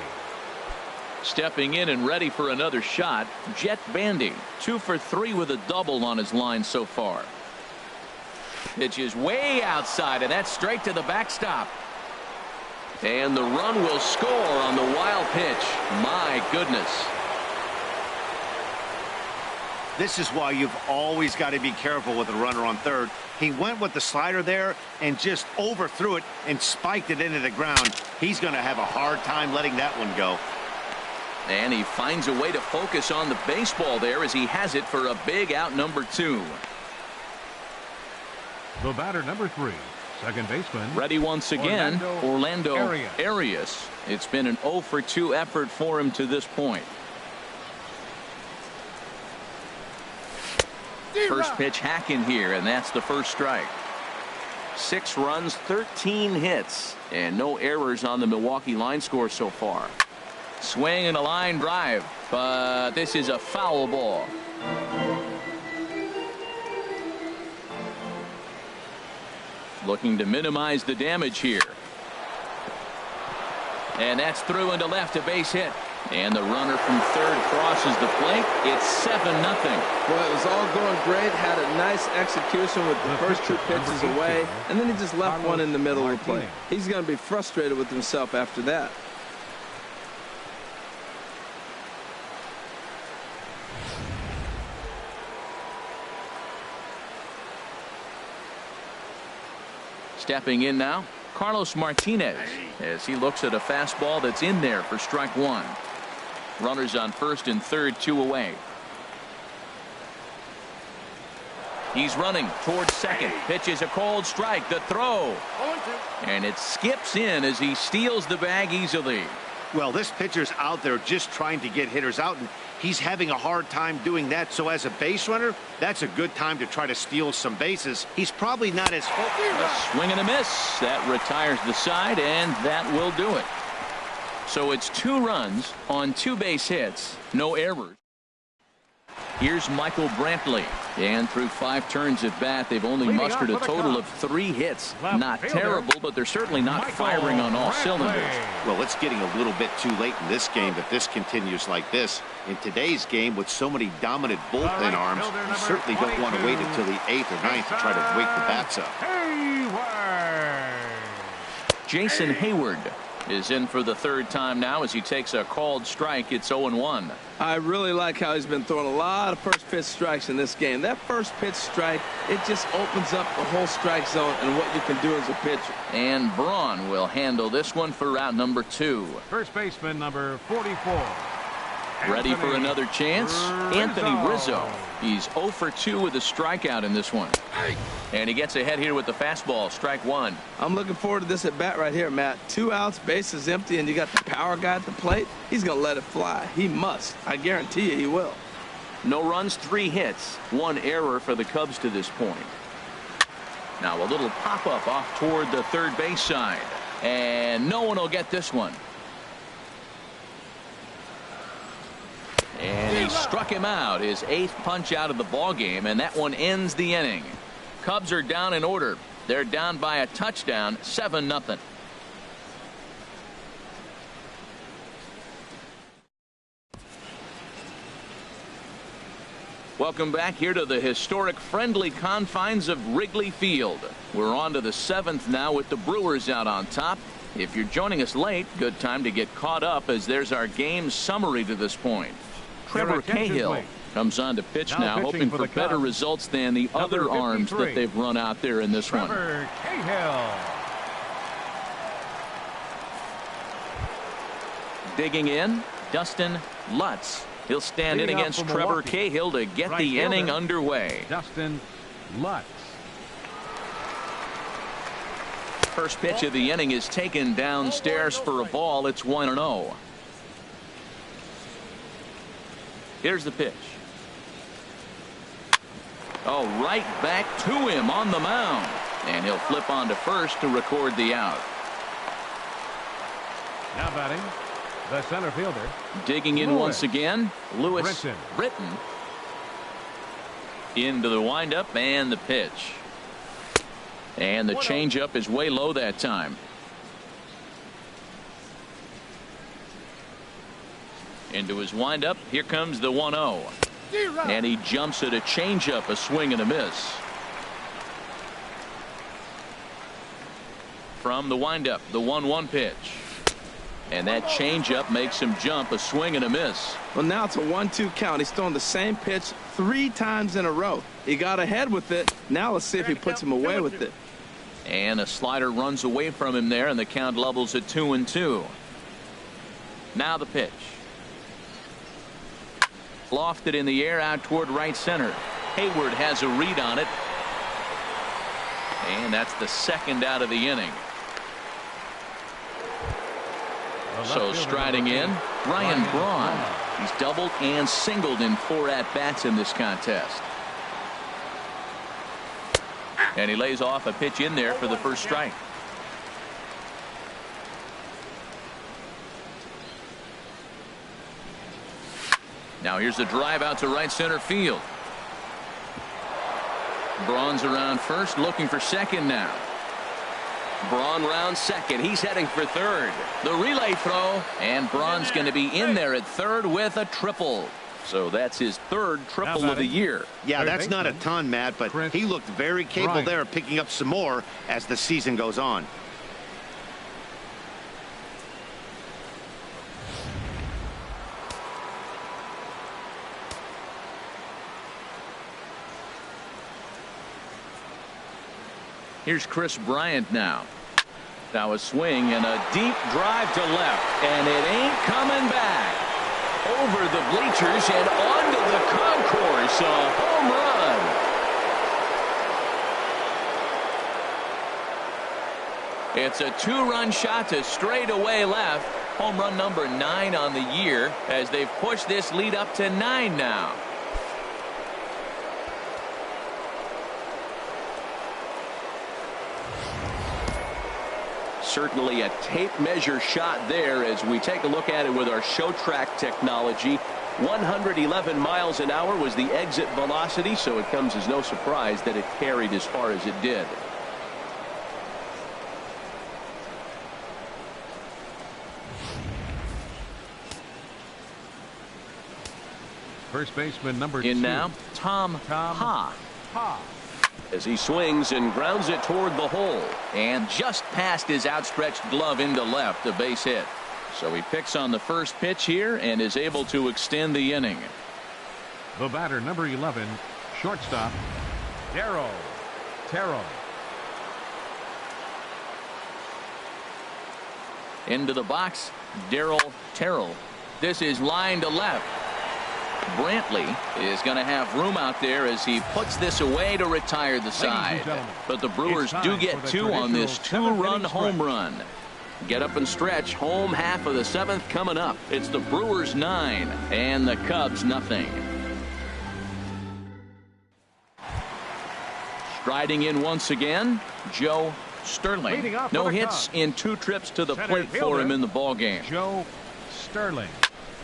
Stepping in and ready for another shot, Jet Bandy. 2 for 3 with a double on his line so far. Pitch is way outside, and that's straight to the backstop. And the run will score on the wild pitch. My goodness. This is why you've always got to be careful with a runner on third. He went with the slider there and just overthrew it and spiked it into the ground. He's going to have a hard time letting that one go. And he finds a way to focus on the baseball there as he has it for a big out number 2. The batter number 3, second baseman. Ready once again, Orlando Arias. It's been an 0 for 2 effort for him to this point. First pitch hacking here, and that's the first strike. 6 runs, 13 hits, and no errors on the Milwaukee line score so far. Swing and a line drive, but this is a foul ball. Looking to minimize the damage here. And that's through into left, a base hit. And the runner from third crosses the plate. It's 7-0. Well, it was all going great. Had a nice execution with the first 2 pitches away, and then he just left one in the middle of the plate. He's going to be frustrated with himself after that. Stepping in now, Carlos Martinez, as he looks at a fastball that's in there for strike 1. Runners on first and third, 2 away. He's running towards second. Pitch is a cold strike. The throw. And it skips in as he steals the bag easily. Well, this pitcher's out there just trying to get hitters out, and he's having a hard time doing that. So as a base runner, that's a good time to try to steal some bases. He's probably not as focused. A swing and a miss. That retires the side, and that will do it. So it's 2 runs on 2 base hits, no errors. Here's Michael Brantley, and through 5 turns at bat, they've only mustered a total of 3 hits. Not terrible, but they're certainly not firing on all cylinders. Well, it's getting a little bit too late in this game if this continues like this. In today's game, with so many dominant bullpen arms, you certainly don't want to wait until the 8th or 9th to try to wake the bats up. Jason Hayward is in for the third time now as he takes a called strike. It's 0-1. I really like how he's been throwing a lot of first pitch strikes in this game. That first pitch strike, it just opens up the whole strike zone and what you can do as a pitcher. And Braun will handle this one for route number 2. First baseman number 44. Ready for another chance? Rizzo. Anthony Rizzo. He's 0 for 2 with a strikeout in this one. And he gets ahead here with the fastball. Strike 1. I'm looking forward to this at bat right here, Matt. 2 outs, base is empty, and you got the power guy at the plate. He's going to let it fly. He must. I guarantee you he will. No runs, 3 hits. 1 error for the Cubs to this point. Now a little pop-up off toward the third base side. And no one will get this one. And he struck him out, his 8th punch out of the ball game, and that one ends the inning. Cubs are down in order. They're down by a touchdown, 7-0. Welcome back here to the historic friendly confines of Wrigley Field. We're on to the 7th now with the Brewers out on top. If you're joining us late, good time to get caught up as there's our game summary to this point. Trevor Cahill comes on to pitch now, hoping for better results than the other arms that they've run out there in this one. Trevor Cahill. Digging in, Dustin Lutz. He'll stand in against Trevor Cahill to get the inning underway. Dustin Lutz. First pitch of the inning is taken downstairs for a ball. It's 1-0. Here's the pitch. Oh, right back to him on the mound. And he'll flip on to first to record the out. Now batting, the center fielder. Digging in once again, Lewis Britton. Into the windup and the pitch. And the changeup is way low that time. Into his windup. Here comes the 1-0. And he jumps at a changeup, a swing and a miss. From the windup, the 1-1 pitch. And that changeup makes him jump, a swing and a miss. Well, now it's a 1-2 count. He's throwing the same pitch 3 times in a row. He got ahead with it. Now let's see if he puts him away with it. And a slider runs away from him there, and the count levels at 2-2. Now the pitch. Lofted in the air out toward right center. Hayward has a read on it. And that's the second out of the inning. So striding in, Ryan Braun. He's doubled and singled in 4 at-bats in this contest. And he lays off a pitch in there for the first strike. Now here's a drive out to right center field. Braun's around first, looking for second now. Braun round second. He's heading for third. The relay throw, and Braun's going to be in there at third with a triple. So that's his 3rd triple of the year. Yeah, that's not a ton, Matt, but he looked very capable there of picking up some more as the season goes on. Here's Kris Bryant now. Now a swing and a deep drive to left, and it ain't coming back. Over the bleachers and onto the concourse. A home run. It's a 2-run shot to straightaway left. Home run number 9 on the year as they've pushed this lead up to 9 now. Certainly a tape measure shot there as we take a look at it with our show track technology. 111 miles an hour was the exit velocity, so it comes as no surprise that it carried as far as it did. First baseman number 2. In now, Tom Ha. as he swings and grounds it toward the hole. And just past his outstretched glove into left, a base hit. So he picks on the first pitch here and is able to extend the inning. The batter, number 11, shortstop, Darryl Terrell. Into the box, Darryl Terrell. This is line to left. Brantley is going to have room out there as he puts this away to retire the side. But the Brewers do get two on this two-run home run. Get up and stretch. Home half of the seventh coming up. It's the Brewers 9 and the Cubs nothing. Striding in once again, Joe Sterling. No hits in 2 trips to the plate for him in the ballgame. Joe Sterling.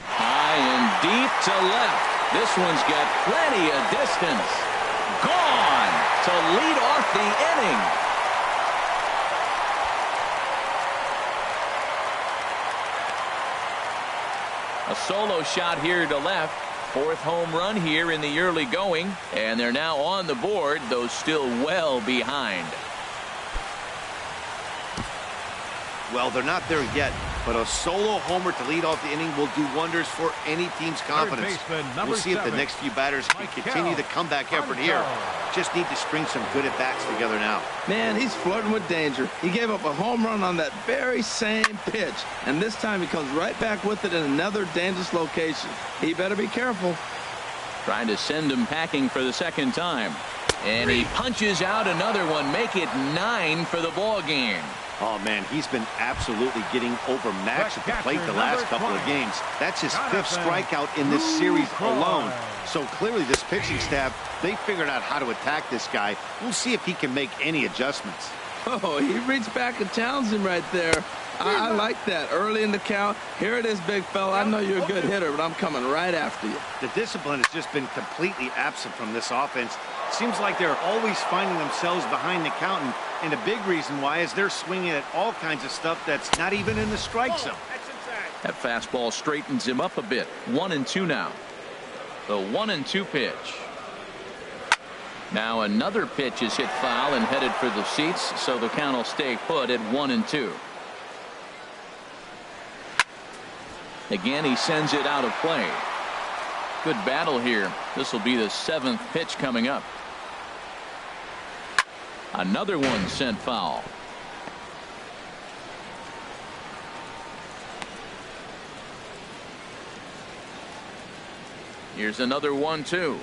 High and deep to left. This one's got plenty of distance. Gone to lead off the inning. A solo shot here to left. 4th home run here in the early going. And they're now on the board, though still well behind. Well, they're not there yet, but a solo homer to lead off the inning will do wonders for any team's confidence. We'll see if the next few batters can continue the comeback effort here. Just need to string some good at-bats together now. Man, he's flirting with danger. He gave up a home run on that very same pitch, and this time he comes right back with it in another dangerous location. He better be careful. Trying to send him packing for the second time. And he punches out another one. Make it 9 for the ball game. Oh, man, he's been absolutely getting overmatched at the plate the last couple of games. That's his 5th strikeout in this series alone. So clearly this pitching staff, they figured out how to attack this guy. We'll see if he can make any adjustments. Oh, he reached back and challenged him right there. I like that. Early in the count. Here it is, big fella. I know you're a good hitter, but I'm coming right after you. The discipline has just been completely absent from this offense. Seems like they're always finding themselves behind the count, and a big reason why is they're swinging at all kinds of stuff that's not even in the strike zone. That fastball straightens him up a bit. 1-2 now. The 1-2 pitch. Now another pitch is hit foul and headed for the seats, so the count will stay put at 1-2. Again, he sends it out of play. Good battle here. This will be the 7th pitch coming up. Another one sent foul. Here's another 1-2.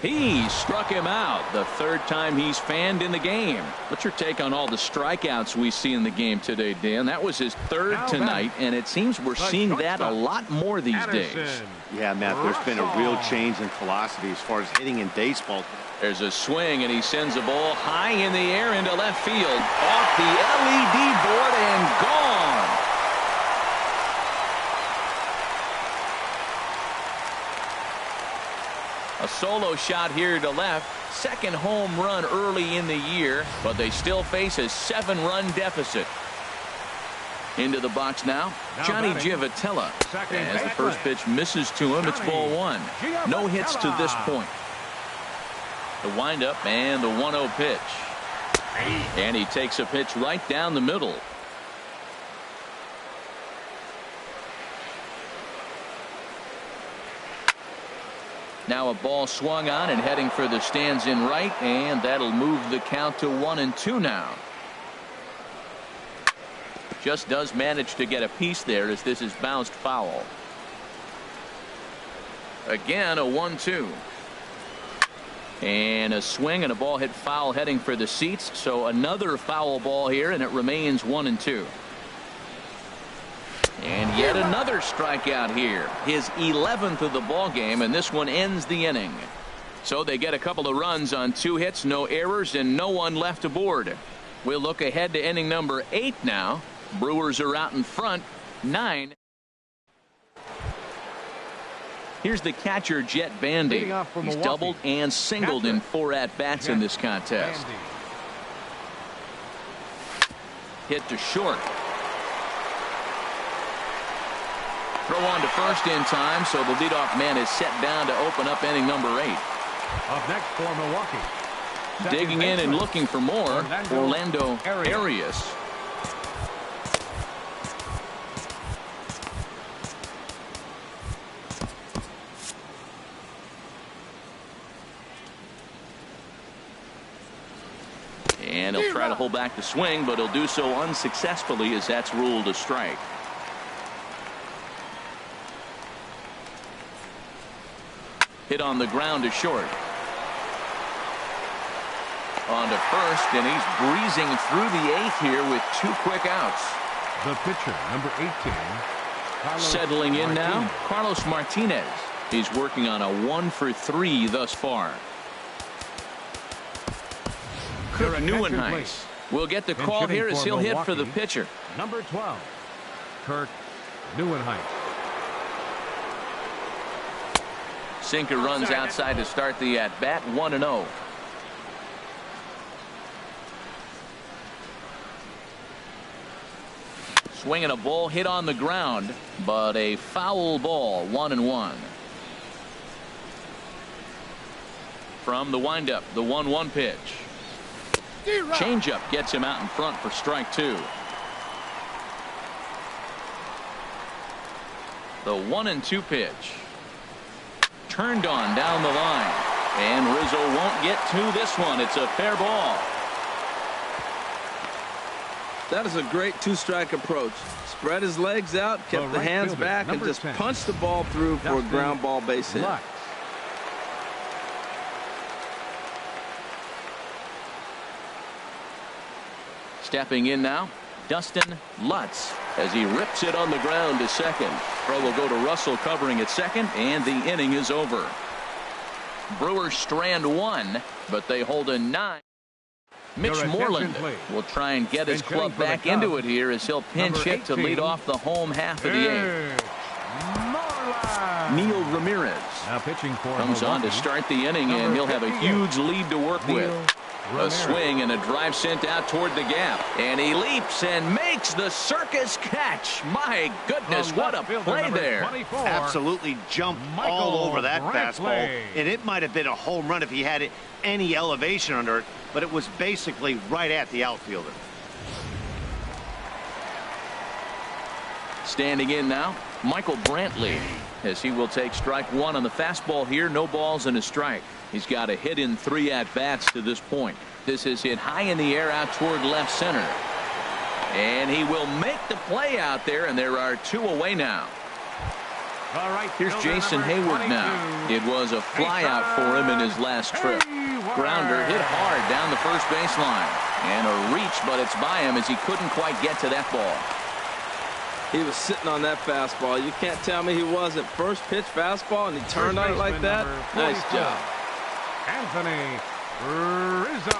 He struck him out the 3rd time he's fanned in the game. What's your take on all the strikeouts we see in the game today, Dan? That was his 3rd tonight, and it seems we're seeing that a lot more these days. Yeah, Matt, there's been a real change in philosophy as far as hitting in baseball. There's a swing, and he sends a ball high in the air into left field. Off the LED board and gone. A solo shot here to left. 2nd home run early in the year, but they still face a 7-run deficit. Into the box now, Johnny Giavotella. As the first pitch misses to him, it's ball 1. No hits to this point. The windup and the 1-0 pitch. And he takes a pitch right down the middle. Now a ball swung on and heading for the stands in right, and that'll move the count to 1-2 now. Just does manage to get a piece there as this is bounced foul. Again a 1-2. And a swing and a ball hit foul heading for the seats. So another foul ball here, and it remains 1-2. And yet another strikeout here. His 11th of the ball game, and this one ends the inning. So they get a couple of runs on 2 hits, no errors, and no one left aboard. We'll look ahead to inning number 8 now. Brewers are out in front, 9. Here's the catcher, Jet Bandy. He's doubled and singled in 4 at-bats in this contest. Hit to short. Throw on to first in time, so the leadoff man is set down to open up inning number 8. Up next for Milwaukee, Digging in and looking for more, Orlando Arias. And he'll try to hold back the swing, but he'll do so unsuccessfully as that's ruled a strike. Hit on the ground to short. On to first, and he's breezing through the 8th here with 2 quick outs. The pitcher, number 18. Settling in now, Carlos Martinez. He's working on a 1-for-3 thus far. Kurt Neuenhuis will get the call here as he'll hit for the pitcher. Number 12, Kurt Neuenhuis. Sinker runs outside to start the at-bat, 1-0. Swinging a ball hit on the ground, but a foul ball, 1-1. From the windup, the 1-1 pitch. Changeup gets him out in front for strike 2. The 1-2 pitch. Turned on down the line. And Rizzo won't get to this one. It's a fair ball. That is a great 2-strike approach. Spread his legs out, kept the hands back, and just punched the ball through for a ground ball base hit. Stepping in now, Dustin Lutz as he rips it on the ground to second. Throw will go to Russell covering at second, and the inning is over. Brewers strand 1, but they hold a 9. Mitch Moreland will try and get his club back into it here as he'll pinch hit to lead off the home half of the 8th. Neil Ramirez now pitching for comes on to start the inning, and he'll have a huge lead to work with. A swing and a drive sent out toward the gap, and he leaps and makes the circus catch. My goodness, what a play there. Absolutely jumped all over that fastball, and it might have been a home run if he had any elevation under it, but it was basically right at the outfielder. Standing in now, Michael Brantley, as he will take strike 1 on the fastball here. No balls and a strike. He's got a hit in 3 at-bats to this point. This is hit high in the air out toward left center. And he will make the play out there, and there are 2 away now. All right, here's Jason Hayward now. It was a fly out for him in his last trip. Grounder hit hard down the first baseline. And a reach, but it's by him as he couldn't quite get to that ball. He was sitting on that fastball. You can't tell me he wasn't. First pitch fastball, and he turned on it like that. Nice job.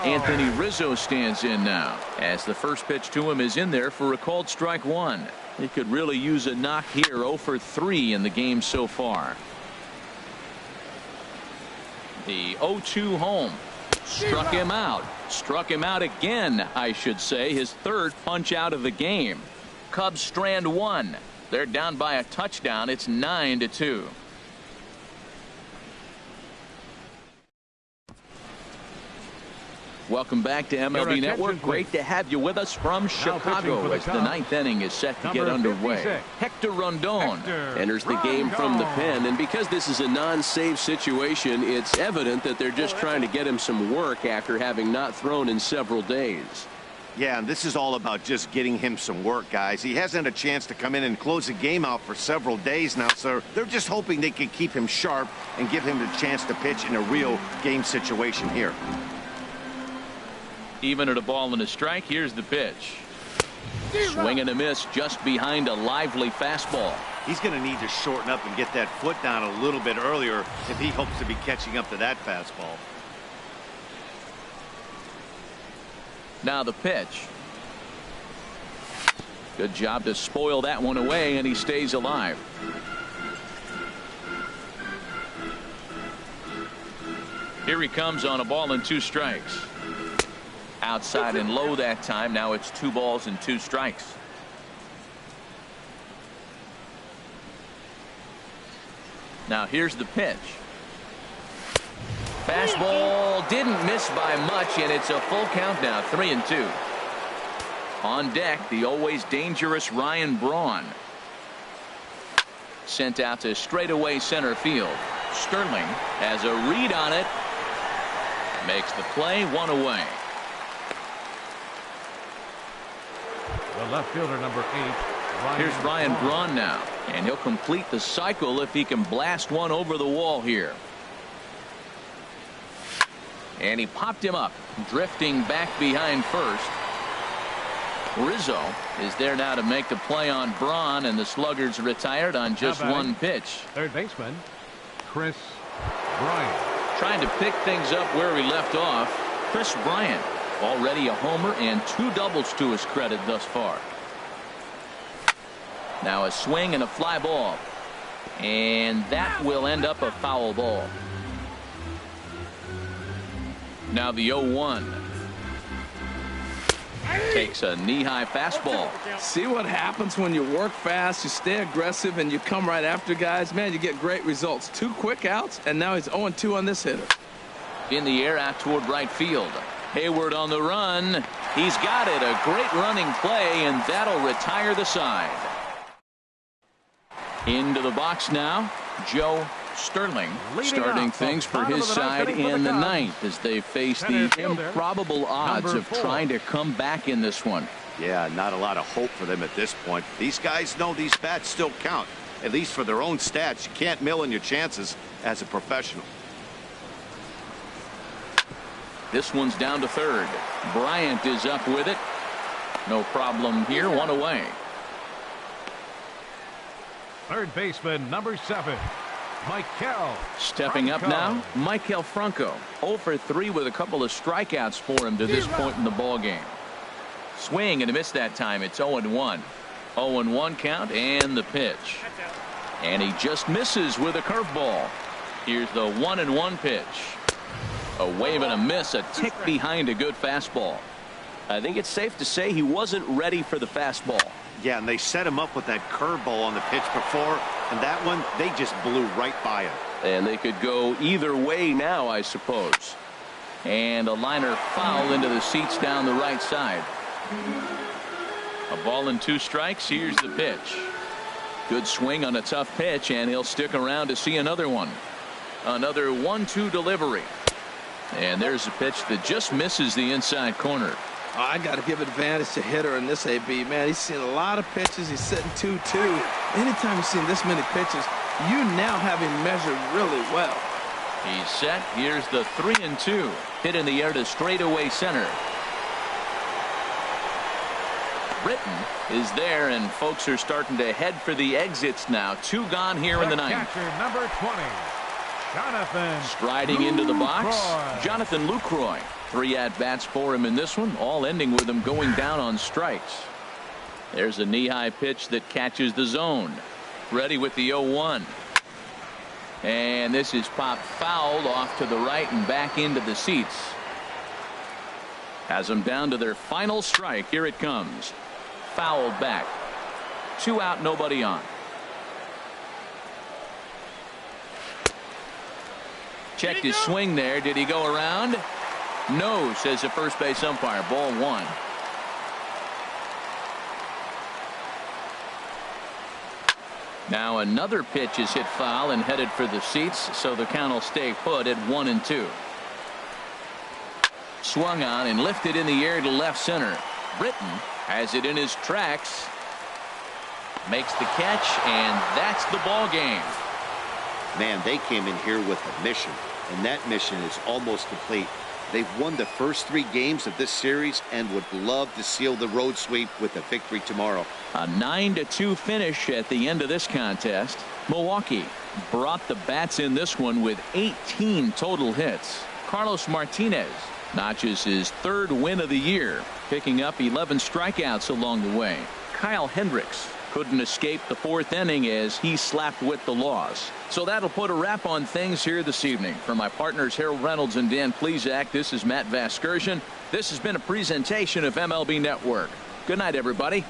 Anthony Rizzo stands in now as the first pitch to him is in there for a called strike 1. He could really use a knock here. 0 for 3 in the game so far. The 0-2 home struck him out. Struck him out again, I should say. His 3rd punch out of the game. Cubs strand 1. They're down by a touchdown. It's 9-2. Welcome back to MLB Network. Great to have you with us from Chicago as the 9th inning is set to get underway. Hector Rondon enters the game from the pen, and because this is a non-save situation, it's evident that they're just trying to get him some work after having not thrown in several days. Yeah, and this is all about just getting him some work, guys. He hasn't had a chance to come in and close the game out for several days now, so they're just hoping they can keep him sharp and give him the chance to pitch in a real game situation here. Even at a ball and a strike, here's the pitch. Swing and a miss just behind a lively fastball. He's going to need to shorten up and get that foot down a little bit earlier if he hopes to be catching up to that fastball. Now the pitch. Good job to spoil that one away, and he stays alive. Here he comes on a ball and 2 strikes. Outside and low that time. Now it's 2 balls and 2 strikes. Now here's the pitch. Fastball didn't miss by much, and it's a full count now, 3-2. On deck, the always dangerous Ryan Braun. Sent out to straightaway center field. Sterling has a read on it. Makes the play, 1 away. The left fielder, number 8. Here's Ryan Braun now, and he'll complete the cycle if he can blast one over the wall here. And he popped him up, drifting back behind first. Rizzo is there now to make the play on Braun, and the Sluggers retired on just one pitch. Third baseman, KRIS Bryant. Trying to pick things up where we left off. KRIS Bryant, already a homer and 2 doubles to his credit thus far. Now a swing and a fly ball, and that will end up a foul ball. Now the 0-1. Takes a knee-high fastball. See what happens when you work fast, you stay aggressive, and you come right after guys. Man, you get great results. 2 quick outs, and now he's 0-2 on this hitter. In the air out toward right field. Hayward on the run. He's got it. A great running play, and that'll retire the side. Into the box now, Joe Sterling, starting things for his side in the 9th as they face the improbable odds of trying to come back in this one. Yeah, not a lot of hope for them at this point. These guys know these bats still count, at least for their own stats. You can't mill in your chances as a professional. This one's down to third. Bryant is up with it. No problem here, 1 away. Third baseman, number 7. Maikel Stepping up now, Maikel Franco. 0 for 3 with a couple of strikeouts for him to this point in the ball game. Swing and a miss that time. It's 0-1. 0-1 count and the pitch. And he just misses with a curveball. Here's the 1-1 pitch. A wave and a miss, a tick behind a good fastball. I think it's safe to say he wasn't ready for the fastball. Yeah, and they set him up with that curveball on the pitch before, and that one, they just blew right by him. And they could go either way now, I suppose. And a liner foul into the seats down the right side. A ball and 2 strikes. Here's the pitch. Good swing on a tough pitch, and he'll stick around to see another one. Another 1-2 delivery. And there's a pitch that just misses the inside corner. I got to give advantage to hitter in this AB. Man, he's seen a lot of pitches. He's sitting 2-2. Anytime you've seen this many pitches, you now have him measured really well. He's set. Here's the 3-2. Hit in the air to straightaway center. Britton is there, and folks are starting to head for the exits now. 2 gone here in the 9th. Catcher, number 20. Jonathan striding into the box. Jonathan Lucroy. 3 at-bats for him in this one, all ending with him going down on strikes. There's a knee-high pitch that catches the zone. Ready with the 0-1. And this is popped fouled off to the right and back into the seats. Has them down to their final strike. Here it comes. Fouled back. 2 out, nobody on. Checked his swing there. Did he go around? No, says the first base umpire. Ball 1. Now another pitch is hit foul and headed for the seats, so the count will stay put at 1-2. Swung on and lifted in the air to left center. Britton has it in his tracks. Makes the catch, and that's the ball game. Man, they came in here with a mission, and that mission is almost complete. They've won the first 3 games of this series and would love to seal the road sweep with a victory tomorrow. A 9-2 finish at the end of this contest. Milwaukee brought the bats in this one with 18 total hits. Carlos Martinez notches his 3rd win of the year, picking up 11 strikeouts along the way. Kyle Hendricks couldn't escape the 4th inning as he slapped with the loss. So that'll put a wrap on things here this evening. For my partners Harold Reynolds and Dan Plesac, this is Matt Vasgersian. This has been a presentation of MLB Network. Good night, everybody.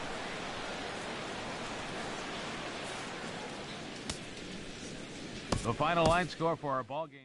The final line score for our ball game.